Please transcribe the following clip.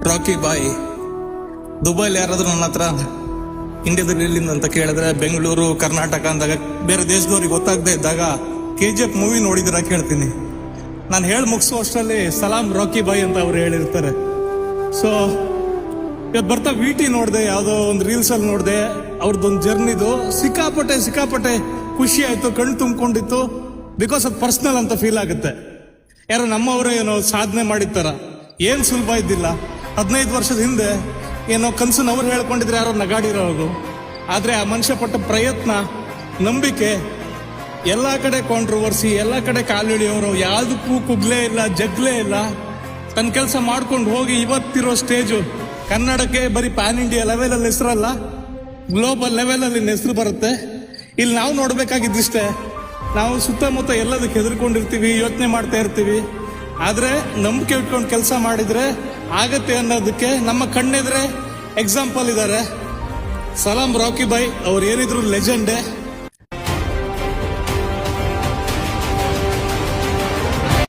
ರಾಕಿ ಬಾಯ್. ದುಬೈಲಿ ಯಾರಾದ್ರೂ ನನ್ನ ಹತ್ರ ಇಂಡಿಯಾದಲ್ಲಿ ಎಲ್ಲಿಂದ ಅಂತ ಕೇಳಿದ್ರೆ ಬೆಂಗಳೂರು, ಕರ್ನಾಟಕ ಅಂದಾಗ ಬೇರೆ ದೇಶದವ್ರಿಗೆ ಗೊತ್ತಾಗದೆ ಇದ್ದಾಗ KGF ಮೂವಿ ನೋಡಿದಿರ ಕೇಳ್ತೀನಿ. ನಾನು ಹೇಳಿ ಮುಗಿಸೋ ಅಷ್ಟರಲ್ಲಿ ಸಲಾಂ ರಾಕಿ ಬಾಯ್ ಅಂತ ಅವ್ರು ಹೇಳಿರ್ತಾರೆ. ಸೊ ಇವತ್ತು ಬರ್ತಾ VT ನೋಡಿದೆ, ಯಾವುದೋ ಒಂದು ರೀಲ್ಸ್ ಅಲ್ಲಿ ನೋಡಿದೆ ಅವ್ರದ್ದೊಂದು ಜರ್ನಿದು. ಸಿಕ್ಕಾಪಟ್ಟೆ ಖುಷಿ ಆಯ್ತು, ಕಣ್ಣು ತುಂಬಿಕೊಂಡಿತ್ತು. ಬಿಕಾಸ್ ಅದು ಪರ್ಸನಲ್ ಅಂತ ಫೀಲ್ ಆಗುತ್ತೆ. ಯಾರೋ ನಮ್ಮವರೇ ಏನೋ ಸಾಧನೆ ಮಾಡಿರ್ತಾರ, ಏನ್ ಸುಲಭ ಇದ್ದಿಲ್ಲ. 15 ವರ್ಷದ ಹಿಂದೆ ಏನೋ ಕನ್ಸನ್ನು ಅವ್ರು ಹೇಳ್ಕೊಂಡಿದ್ರೆ ಯಾರೋ ನಗಾಡಿರೋದು. ಆದ್ರೆ ಆ ಮನುಷ್ಯ ಪಟ್ಟ ಪ್ರಯತ್ನ, ನಂಬಿಕೆ, ಎಲ್ಲ ಕಡೆ ಕಾಂಟ್ರವರ್ಸಿ, ಎಲ್ಲ ಕಡೆ ಕಾಲಿಳಿಯೋರು, ಯಾವುದಕ್ಕೂ ಕುಗ್ಲೇ ಇಲ್ಲ, ಜಗ್ಲೇ ಇಲ್ಲ. ತನ್ನ ಕೆಲಸ ಮಾಡ್ಕೊಂಡು ಹೋಗಿ ಇವತ್ತಿರೋ ಸ್ಟೇಜು ಕನ್ನಡಕ್ಕೆ ಬರೀ ಪ್ಯಾನ್ ಇಂಡಿಯಾ ಲೆವೆಲಲ್ಲಿ ಹೆಸರಲ್ಲ, ಗ್ಲೋಬಲ್ ಲೆವೆಲಲ್ಲಿ ಹೆಸರು ಬರುತ್ತೆ. ಇಲ್ಲಿ ನಾವು ನೋಡ್ಬೇಕಾಗಿದ್ದಿಷ್ಟೇ, ನಾವು ಸುತ್ತಮುತ್ತ ಎಲ್ಲದಕ್ಕೆ ಹೆದರ್ಕೊಂಡಿರ್ತೀವಿ, ಯೋಚನೆ ಮಾಡ್ತಾ ಇರ್ತೀವಿ. ಆದ್ರೆ ನಂಬಿಕೆ ಇಟ್ಕೊಂಡು ಕೆಲಸ ಮಾಡಿದ್ರೆ ಆಗತ್ತೆ ಅನ್ನೋದಕ್ಕೆ ನಮ್ಮ ಕಣ್ಣೆದ್ರೆ ಎಕ್ಸಾಂಪಲ್ ಇದ್ದಾರೆ. ಸಲಾಂ ರಾಕಿ ಬಾಯ್ ಅವ್ರು ಏನಿದ್ರು ಲೆಜೆಂಡೇ.